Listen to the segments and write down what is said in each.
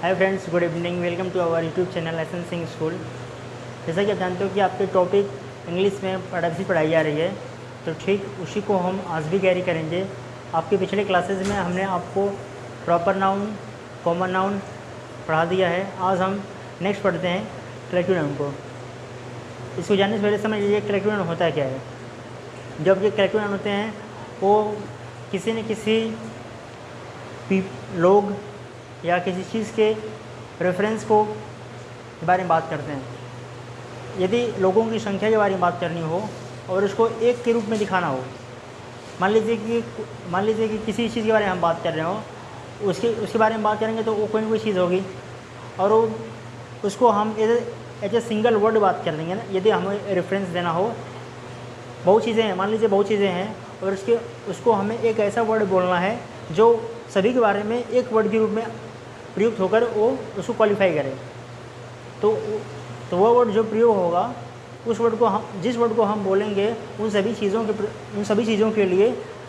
Hi friends, good evening. Welcome to our YouTube channel Esan Singh school. जैसा कि आप जानते हो कि आपके टॉपिक इंग्लिश में पढ़ाई जा रही है, तो ठीक उसी को हम आज भी कैरी करेंगे। आपके पिछले क्लासेस में हमने आपको प्रॉपर नाउन, कॉमन नाउन पढ़ा दिया है। आज हम नेक्स्ट पढ़ते हैं कलेक्टिव नाउन को। इसको जानने से पहले समझ लीजिए कलेक्टिव नाउन होता क्या है। जब ये कलेक्टिव नाउन होते हैं वो किसी न किसी लोग या किसी चीज़ के रेफरेंस को के बारे में बात करते हैं। यदि लोगों की संख्या के बारे में बात करनी हो और उसको एक के रूप में दिखाना हो, मान लीजिए कि किसी चीज़ के बारे में हम बात कर रहे हो, उसके बारे में बात करेंगे तो वो कोई ना कोई चीज़ होगी और वो उसको हम एज ए सिंगल वर्ड बात कर लेंगे ना। यदि हमें रेफरेंस देना हो, बहुत चीज़ें हैं, मान लीजिए बहुत चीज़ें हैं और उसको हमें एक ऐसा वर्ड बोलना है जो सभी के बारे में एक वर्ड के रूप में प्रयुक्त होकर वो उसको क्वालिफाई करे। तो वह वर्ड जो प्रयोग होगा, उस वर्ड को जिस वर्ड को हम बोलेंगे उन सभी चीज़ों के लिए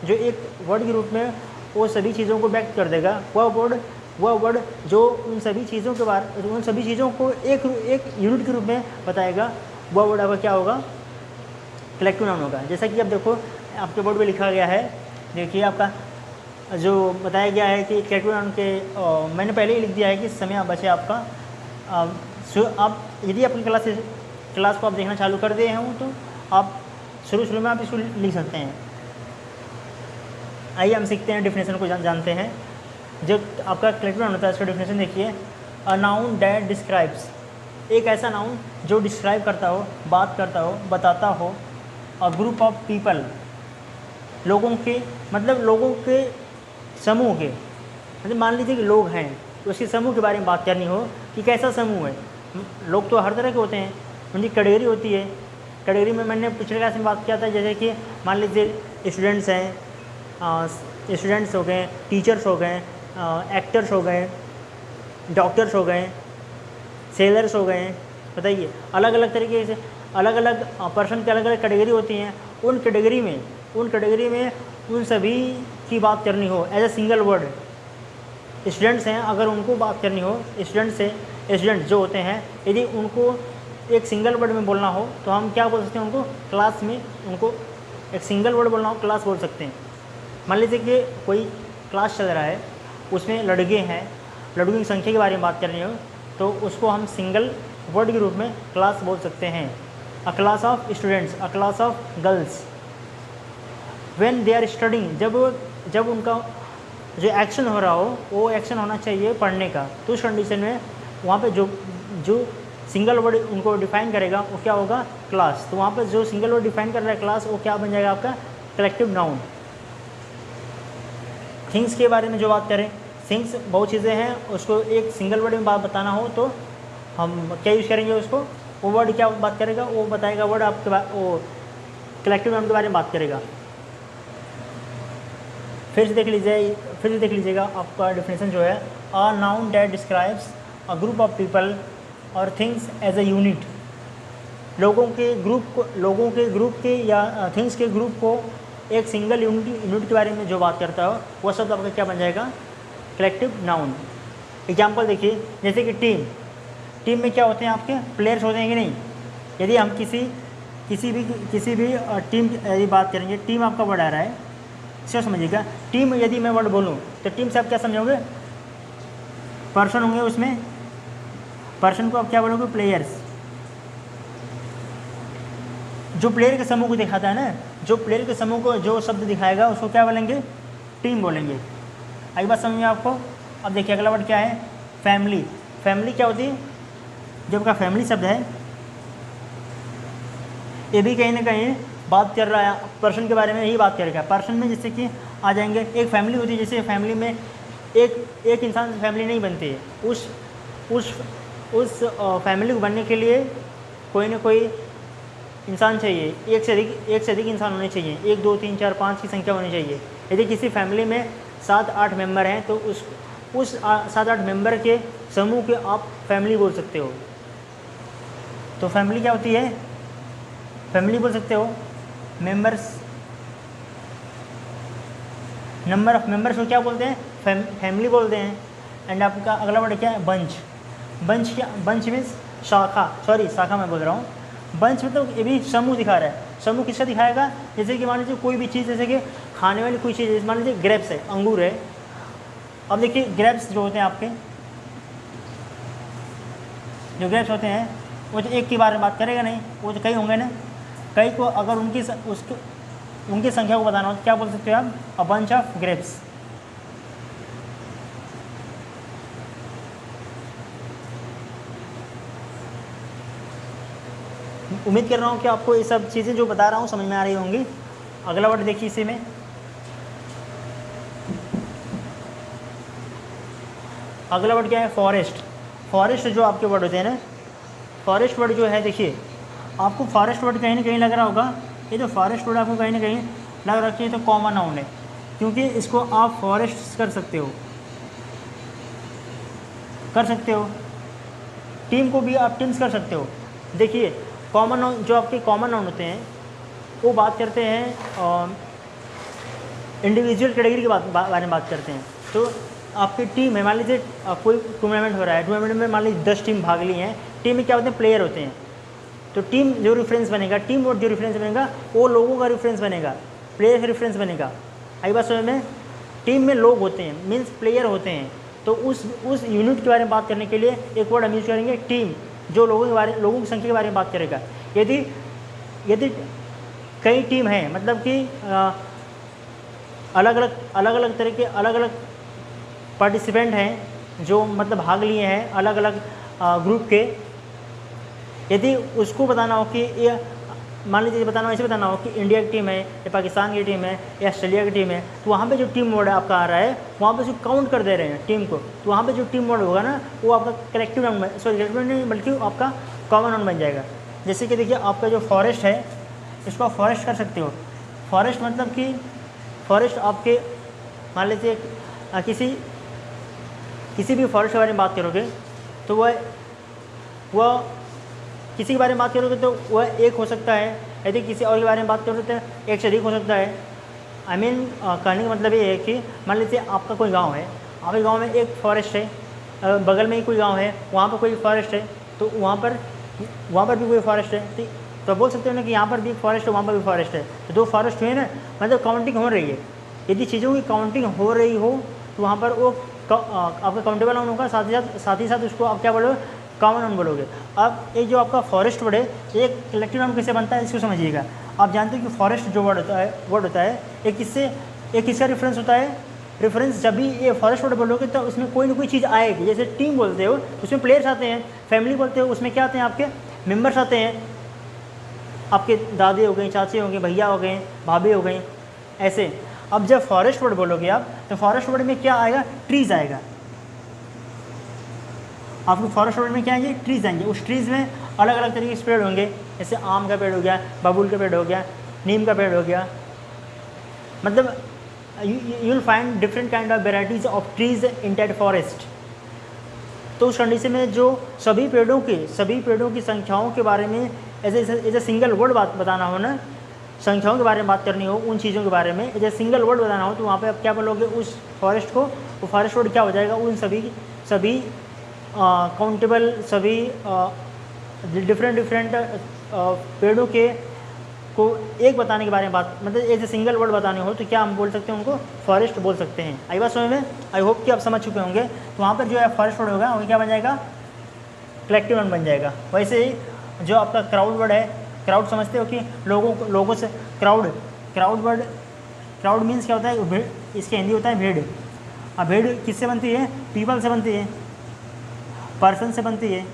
जो एक वर्ड के रूप में वो सभी चीज़ों को व्यक्त कर देगा, वह वर्ड जो उन सभी चीज़ों को एक यूनिट के रूप में बताएगा, वह वर्ड आपका क्या होगा? कलेक्टिव नाउन होगा। जैसा कि आप देखो आपके बोर्ड पे लिखा गया है, देखिए आपका जो बताया गया है कि कलेक्टिव नाउन के मैंने पहले ही लिख दिया है कि समय बचे आपका। आप यदि अपनी क्लास को आप देखना चालू कर दिए हैं तो आप शुरू में आप इसको लिख सकते हैं। आइए हम सीखते हैं, डेफिनेशन को जानते हैं। जो आपका कलेक्टिव नाउन होता है, इसका डेफिनेशन देखिए। अ नाउन दैट डिस्क्राइब्स, एक ऐसा नाउन जो डिस्क्राइब करता हो, बात करता हो, बताता हो अ ग्रुप ऑफ पीपल, लोगों के समूह के, मतलब मान लीजिए कि लोग हैं तो उसके समूह के बारे में बात करनी हो कि कैसा समूह है। लोग तो हर तरह के होते हैं, उनकी कैटेगरी होती है। कैटेगरी में मैंने पिछले क्लास में बात किया था, जैसे कि मान लीजिए स्टूडेंट्स हैं, स्टूडेंट्स हो गए, टीचर्स हो गए, एक्टर्स हो गए, डॉक्टर्स हो गए, सेलर्स हो गए। बताइए, अलग अलग तरीके से अलग अलग पर्सन की अलग अलग कैटेगरी होती हैं। उन कैटेगरी में उन सभी की बात करनी हो as a single word. Students हैं, अगर उनको बात करनी हो, स्टूडेंट्स जो होते हैं, यदि उनको एक सिंगल वर्ड में बोलना हो तो हम क्या बोल सकते हैं? उनको क्लास में, उनको एक सिंगल वर्ड बोलना हो, क्लास बोल सकते हैं। मान लीजिए कि कोई क्लास चल रहा है, उसमें लड़के हैं, लड़कों की संख्या के बारे में बात करनी हो तो उसको हम सिंगल वर्ड के रूप में क्लास बोल सकते हैं। A class of students, a class of girls. When they are studying, जब उनका जो एक्शन हो रहा हो वो एक्शन होना चाहिए पढ़ने का, तो उस कंडीशन में वहाँ पे जो सिंगल वर्ड उनको डिफाइन करेगा वो क्या होगा? क्लास। तो वहाँ पे जो सिंगल वर्ड डिफाइन कर रहा है क्लास, वो क्या बन जाएगा? आपका कलेक्टिव नाउन। थिंग्स के बारे में जो बात करें, थिंग्स बहुत चीज़ें हैं, उसको एक सिंगल वर्ड में बात बताना हो तो हम क्या यूज़ करेंगे? उसको वो वर्ड क्या बात करेगा? वो बताएगा वर्ड आपके वो कलेक्टिव नाउन के बारे में बात करेगा। फिर से देख लीजिएगा आपका डेफिनेशन जो है, a noun that describes a group of people और थिंग्स एज ए यूनिट। लोगों के ग्रुप के या थिंग्स के ग्रुप को एक सिंगल यूनिट के बारे में जो बात करता हो, वह शब्द आपका क्या बन जाएगा? Collective noun. एग्जाम्पल देखिए, जैसे कि टीम में क्या होते हैं? आपके प्लेयर्स होते हैं कि नहीं? यदि हम किसी भी टीम यदि बात करेंगे, टीम आपका वर्ड आ रहा है, क्या समझिएगा? टीम यदि मैं वर्ड बोलूँ तो टीम से आप क्या समझोगे? पर्सन होंगे उसमें, पर्सन को आप क्या बोलोगे? प्लेयर्स। जो प्लेयर के समूह को दिखाता है ना, जो प्लेयर के समूह को जो शब्द दिखाएगा उसको क्या बोलेंगे? टीम बोलेंगे। आई बात समझ में आपको? अब देखिए अगला वर्ड क्या है? फैमिली। फैमिली क्या होती है? जो आपका फैमिली शब्द है, ये भी कहीं ना कहीं बात कर रहा है पर्सन के बारे में ही बात करेगा। पर्सन में जैसे कि आ जाएंगे, एक फैमिली होती है, जैसे फैमिली में एक इंसान से फैमिली नहीं बनती है। उस फैमिली को बनने के लिए कोई ना कोई इंसान चाहिए, एक से अधिक इंसान होने चाहिए, 1 2 3 4 5 की संख्या होनी चाहिए। यदि किसी फैमिली में 7-8 मेंबर हैं तो उस 7-8 मेंबर के समूह के आप फैमिली बोल सकते हो। तो फैमिली क्या होती है? फैमिली बोल सकते हो। मेंबर्स, नंबर ऑफ मेंबर्स को क्या बोलते हैं? फैमिली बोलते हैं। एंड आपका अगला वर्ड क्या है, बंच। बंच क्या, बंच मीन्स शाखा, सॉरी शाखा मैं बोल रहा हूँ। बंच मतलब ये भी समूह दिखा रहा है। समूह किसका दिखाएगा, जैसे कि मान लीजिए कोई भी चीज़, जैसे कि खाने वाली कोई चीज़, जैसे मान लीजिए ग्रेप्स है, अंगूर है। अब देखिए ग्रेप्स जो होते हैं आपके, जो ग्रेप्स होते हैं वो तो एक के बारे में बात करेगा नहीं, वो तो कई होंगे ना। कई को अगर उनकी संख्या को बताना हो तो क्या बोल सकते हो आप, अ बंच ऑफ ग्रेप्स। उम्मीद कर रहा हूँ कि आपको ये सब चीज़ें जो बता रहा हूँ समझ में आ रही होंगी। अगला वर्ड देखिए इसी में, अगला वर्ड क्या है, फॉरेस्ट। फॉरेस्ट जो आपके वर्ड होते हैं ना, फॉरेस्ट वर्ड जो है, देखिए आपको फॉरेस्ट वर्ड कहीं ना कहीं लग रहा होगा, ये जो फॉरेस्ट वर्ड आपको कहीं ना कहीं लग रहा है कि ये तो कॉमन नाउन है, क्योंकि इसको आप फॉरेस्ट कर सकते हो, टीम को भी आप टीम्स कर सकते हो। देखिए कॉमन नाउन, जो आपके कॉमन नाउन होते हैं वो बात करते हैं इंडिविजुअल कैटेगरी के बारे में बात करते हैं। तो आपकी टीम है, मान लीजिए कोई टूर्नामेंट हो रहा है, टूर्नामेंट में मान लीजिए 10 टीम भाग ली हैं। टीम में क्या होते हैं, प्लेयर होते हैं। तो टीम जो रेफरेंस बनेगा, टीम और जो रेफरेंस बनेगा वो लोगों का रेफरेंस बनेगा, प्लेयर का रेफरेंस बनेगा। आई बात समझ में। टीम में लोग होते हैं, मीन्स प्लेयर होते हैं। तो उस यूनिट के बारे में बात करने के लिए एक वर्ड हम यूज करेंगे, टीम, जो लोगों की संख्या के बारे में बात करेगा। यदि कई टीम हैं, मतलब कि अलग अलग तरह के अलग अलग पार्टिसिपेंट हैं जो मतलब भाग लिए हैं अलग अलग ग्रुप के, यदि उसको बताना हो कि ये मान लीजिए ऐसे बताना हो कि इंडिया की टीम है या पाकिस्तान की टीम है या ऑस्ट्रेलिया की टीम है, तो वहाँ पे जो टीम वर्ड आपका आ रहा है वहाँ पे उसको काउंट कर दे रहे हैं टीम को। तो वहाँ पे जो टीम वर्ड होगा ना वो आपका कलेक्टिव नाउन, सॉरी कलेक्टिव नहीं बल्कि आपका कॉमन नाउन बन जाएगा। जैसे कि देखिए आपका जो फॉरेस्ट है, इसको आप फॉरेस्ट कर सकते हो। फॉरेस्ट मतलब कि फॉरेस्ट आपके, मान लीजिए किसी भी फॉरेस्ट के बारे में बात करोगे तो वह किसी के बारे में बात करोगे तो वह एक हो सकता है, यदि किसी और के बारे में बात करोगे तो एक से अधिक हो सकता है। आई मीन कहने का मतलब ये है कि मान लीजिए आपका कोई गांव है, आपके गांव में एक फॉरेस्ट है, बगल में ही कोई गांव है वहाँ पर कोई फॉरेस्ट है, तो वहाँ पर भी कोई फॉरेस्ट है। तो बोल सकते हो ना कि यहाँ पर भी एक फॉरेस्ट है, वहाँ पर भी फॉरेस्ट है, तो दो फॉरेस्ट हुए ना, मतलब काउंटिंग हो रही है। यदि चीज़ों की काउंटिंग हो रही हो तो वहाँ पर वो आपका काउंटेबल नाउन होगा, साथ ही साथ उसको आप क्या बोलोगे, कॉमन नाउन बोलोगे। अब एक जो आपका फॉरेस्ट वर्ड है, एक कलेक्टिव नाउन कैसे बनता है इसको समझिएगा। आप जानते हो कि फॉरेस्ट जो वर्ड होता है एक किसका रेफरेंस होता है। रेफरेंस जब भी ये फॉरेस्ट वर्ड बोलोगे तो उसमें कोई ना कोई चीज़ आएगी। जैसे टीम बोलते हो उसमें प्लेयर्स आते हैं, फैमिली बोलते हो उसमें क्या आते हैं, आपके मेम्बर्स आते हैं, आपके दादी हो गए, चाचे हो गए, भैया हो गए, भाभी हो गई, ऐसे। अब जब फॉरेस्ट वर्ड बोलोगे आप तो फॉरेस्ट वर्ड में क्या आएगा, ट्रीज़ आएगा। आपको फॉरेस्ट वर्ड में क्या आएंगे, ट्रीज़ आएंगे। उस ट्रीज़ में अलग अलग तरीके के पेड़ होंगे, जैसे आम का पेड़ हो गया, बबूल का पेड़ हो गया, नीम का पेड़ हो गया। मतलब you will find different kind of varieties of trees in that forest. तो उस कंडीशन में जो सभी पेड़ों की संख्याओं के बारे में एज ए सिंगल वर्ड बताना हो ना, संख्याओं के बारे में बात करनी हो, उन चीज़ों के बारे में एज ए सिंगल वर्ड बताना हो, तो वहाँ पे आप क्या बोलोगे उस फॉरेस्ट को, वो फॉरेस्ट वर्ड क्या हो जाएगा, उन सभी काउंटेबल, सभी डिफरेंट पेड़ों के को एक बताने के बारे में बात, मतलब एज ए सिंगल वर्ड बताने हो तो क्या हम बोल सकते हैं, उनको फॉरेस्ट बोल सकते हैं। आई बात समझ में। आई होप कि आप समझ चुके होंगे। तो वहाँ पर जो है फॉरेस्ट वर्ड होगा वो क्या बन जाएगा, कलेक्टिव नाउन बन जाएगा। वैसे ही जो आपका क्राउड वर्ड है, क्राउड समझते हो कि लोगों से, क्राउड मीन्स क्या होता है, भीड़, इसके हिंदी होता है भीड़। अब भीड़ किससे बनती है, पीपल से बनती है, पर्सन से बनती है।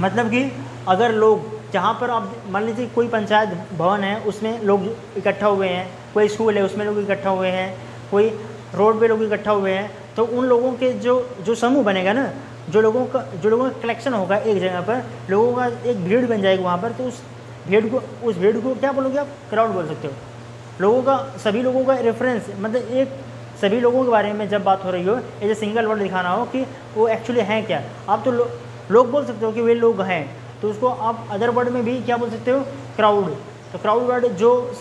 मतलब कि अगर लोग, जहाँ पर आप मान लीजिए कोई पंचायत भवन है उसमें लोग इकट्ठा हुए हैं, कोई स्कूल है उसमें लोग इकट्ठा हुए हैं, कोई रोड पे लोग इकट्ठा हुए हैं, तो उन लोगों के जो समूह बनेगा ना, जो लोगों का कलेक्शन होगा एक जगह पर, लोगों का एक भीड़ बन जाएगी वहाँ पर, तो उस भीड़ को क्या बोलोगे आप, क्राउड बोल सकते हो। सभी लोगों का रेफरेंस, मतलब एक सभी लोगों के बारे में जब बात हो रही हो, एज ए सिंगल वर्ड दिखाना हो कि वो एक्चुअली हैं क्या, आप तो लोग बोल सकते हो कि वे लोग हैं, तो उसको आप अदर वर्ड में भी क्या बोल सकते हो, क्राउड। तो क्राउड वर्ड जो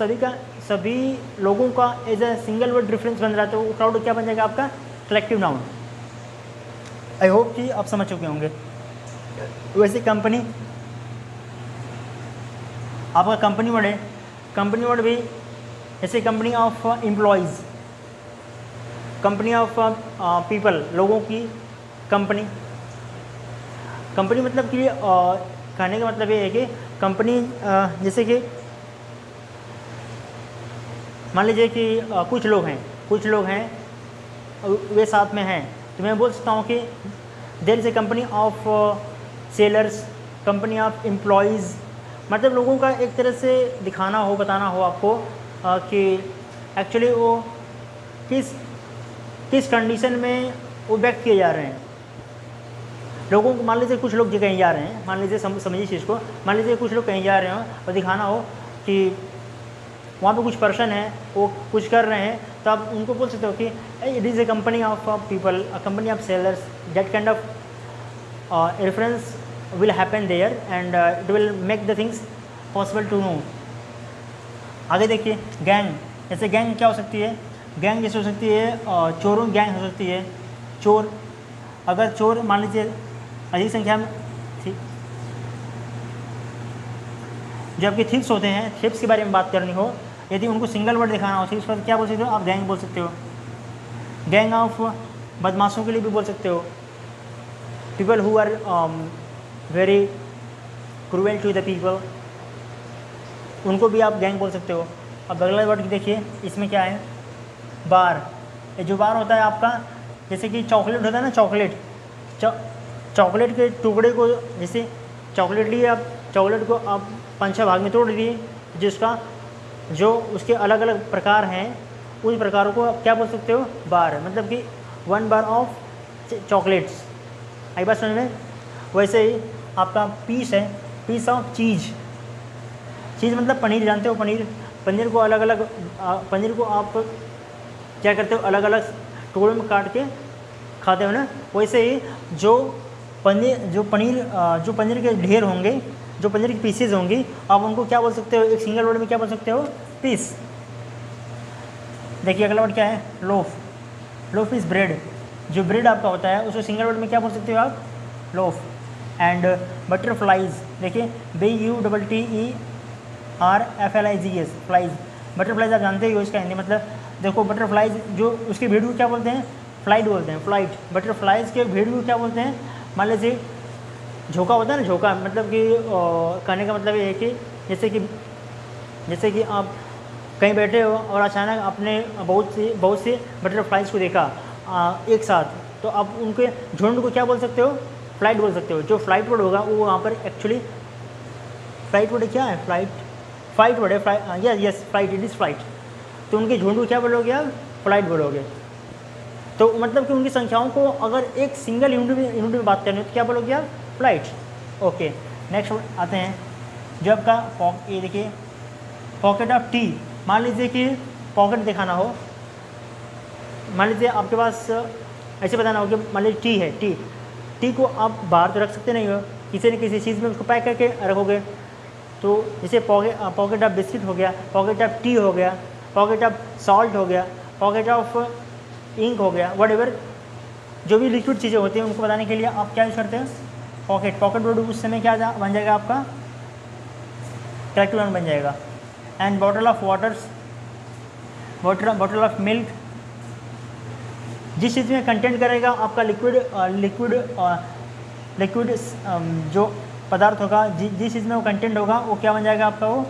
सभी लोगों का as a single word reference बन रहा है, तो क्राउड क्या बन जाएगा आपका कलेक्टिव नाउन। आई होप कि आप समझ चुके होंगे। वैसे कंपनी, आपका कंपनी वर्ड है, कंपनी वर्ड भी जैसे company of employees, company of people, लोगों की कंपनी। कंपनी मतलब कि कहने का मतलब ये है कि कंपनी जैसे कि मान लीजिए कि कुछ लोग हैं वे साथ में हैं, तो मैं बोल सकता हूँ कि there is a company of sellers, company of employees. मतलब लोगों का एक तरह से दिखाना हो, बताना हो आपको कि एक्चुअली वो किस कंडीशन में वो व्यक्त किए जा रहे हैं। लोगों को मान लीजिए कुछ लोग जो कहीं जा रहे हैं, मान लीजिए समझिए चीज़ को, मान लीजिए कुछ लोग कहीं जा रहे हो और दिखाना हो कि वहाँ पे कुछ पर्सन है, वो कुछ कर रहे हैं, तो आप उनको बोल सकते हो कि it is a company of people, a company of sellers, that kind of reference will happen there and it will make the things possible to know. आगे देखिए गैंग, जैसे गैंग क्या हो सकती है, गैंग जैसे हो सकती है चोरों गैंग हो सकती है। चोर, अगर चोर मान लीजिए अधिक संख्या में जो आपके थीप्स होते हैं, थीप्स के बारे में बात करनी हो, यदि उनको सिंगल वर्ड दिखाना हो थीप्स पर क्या बोल सकते हो आप, गैंग बोल सकते हो। गैंग ऑफ बदमाशों के लिए भी बोल सकते हो, people who are very cruel to the people, उनको भी आप गैंग बोल सकते हो। अब अगला वर्ड देखिए, इसमें क्या है, बार। ये जो बार होता है आपका, जैसे कि चॉकलेट होता है ना, चॉकलेट के टुकड़े को, जैसे चॉकलेट लिए आप, चॉकलेट को आप 5-6 भाग में तोड़ दिए, जिसका जो उसके अलग अलग प्रकार हैं, उस प्रकारों को आप क्या बोल सकते हो, बार। मतलब कि 1 बार ऑफ चॉकलेट्स। आई बात समझ में। वैसे ही आपका पीस है, पीस ऑफ चीज़। चीज़ मतलब पनीर, जानते हो पनीर, पनीर को अलग अलग, पनीर को आप क्या करते हो, अलग अलग टुकड़ों में काट के खाते हो ना। वैसे ही जो पनीर के ढेर होंगे, जो पनीर की पीसेज होंगी, आप उनको क्या बोल सकते हो, एक सिंगल वर्ड में क्या बोल सकते हो, पीस। देखिए अगला वर्ड क्या है, लोफ। Loaf is bread. जो ब्रेड आपका होता है उसको सिंगल वर्ड में क्या बोल सकते हो आप, लोफ। एंड बटरफ्लाइज, देखिए BUTTERFLIGS, फ्लाइज। बटरफ्लाइज आप जानते ही हो इसका हिंदी मतलब। देखो बटरफ्लाइज जो उसके भीड़ को क्या बोलते हैं, फ्लाइट बोलते हैं, फ्लाइट। बटरफ्लाइज के भीड़ को क्या बोलते हैं, मान लीजिए झोंका होता है ना, झोंका मतलब कि कहने का मतलब ये है कि जैसे कि आप कहीं बैठे हो और अचानक आपने बहुत सी बटरफ्लाइज को देखा एक साथ, तो आप उनके झुंड को क्या बोल सकते हो, फ्लाइट बोल सकते हो। जो फ्लाइट वर्ड होगा वो वहाँ पर एक्चुअली फ्लाइट वर्ड क्या है, फ्लाइट वर्ड है, yes flight, it is flight. तो उनके झुंड को क्या बोलोगे आप, फ्लाइट बोलोगे। तो मतलब कि उनकी संख्याओं को अगर एक सिंगल यूनिट में बात करनी हो तो क्या बोलोगे आप, फ्लाइट। ओके, नेक्स्ट आते हैं जो आपका ये देखिए पॉकेट ऑफ टी। मान लीजिए कि पॉकेट दिखाना हो, मान लीजिए आपके पास ऐसे बताना हो कि मान लीजिए टी है, टी को आप बाहर तो रख सकते नहीं हो, किसी न किसी चीज़ में उसको पैक करके रखोगे। तो जैसे पॉकेट ऑफ बिस्किट हो गया, पॉकेट ऑफ टी हो गया, पॉकेट ऑफ सॉल्ट हो गया, पॉकेट ऑफ इंक हो गया, वट जो भी लिक्विड चीज़ें होती हैं उनको बताने के लिए आप क्या यूज़ करते हैं, पॉकेट। पॉकेट वर्ड उस समय क्या बन जाएगा आपका, करेक्टिव नाउन बन जाएगा। And bottle of waters, bottle of milk, जिस चीज़ में कंटेंट करेगा आपका लिक्विड जो पदार्थ होगा, जिस चीज़ में वो कंटेंट होगा वो क्या बन जाएगा आपका, वो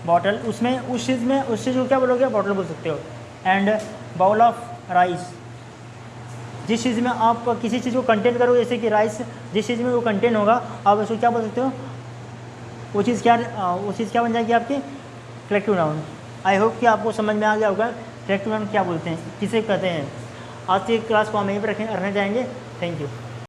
बॉटल। उसमें उस चीज़ को क्या बोलोगे, बॉटल बोल सकते हो। एंड बाउल ऑफ राइस, जिस चीज़ में आप किसी चीज़ को कंटेंट करोगे, जैसे कि राइस, जिस चीज़ में वो कंटेंट होगा आप उसको क्या बोल सकते हो, वो चीज़ क्या बन जाएगी आपकी, कलेक्टिव नाउन। आई होप कि आपको समझ में आ गया होगा कलेक्टिव नाउन क्या बोलते हैं, किसे कहते हैं। आज की क्लास को हम यहीं पर रखना चाहेंगे। Thank you.